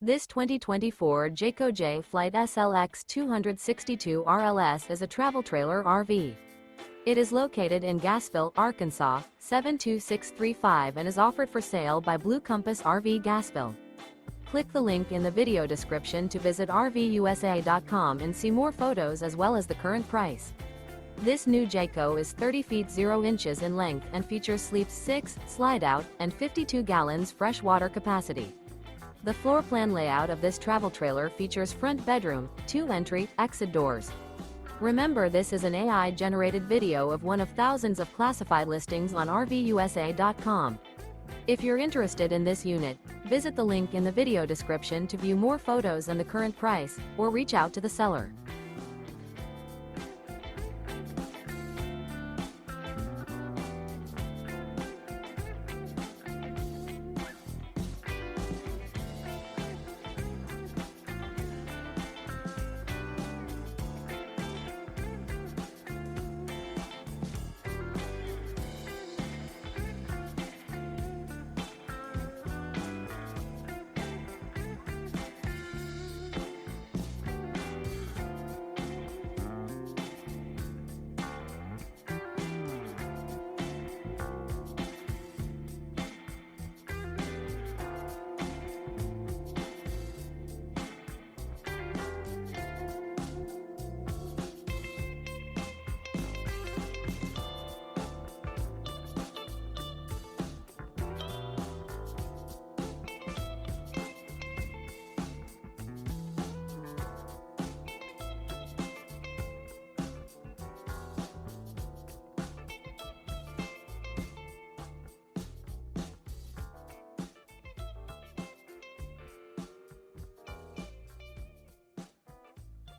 This 2024 Jayco Jay Flight SLX 262 RLS is a travel trailer RV. It is located in Gassville, Arkansas, 72635 and is offered for sale by Blue Compass RV Gassville. Click the link in the video description to visit RVUSA.com and see more photos as well as the current price. This new Jayco is 30 feet 0 inches in length and features sleeps 6, slide-out, and 52 gallons fresh water capacity. The floor plan layout of this travel trailer features front bedroom, 2 entry, exit doors. Remember, this is an AI-generated video of one of thousands of classified listings on RVUSA.com. If you're interested in this unit, visit the link in the video description to view more photos and the current price, or reach out to the seller.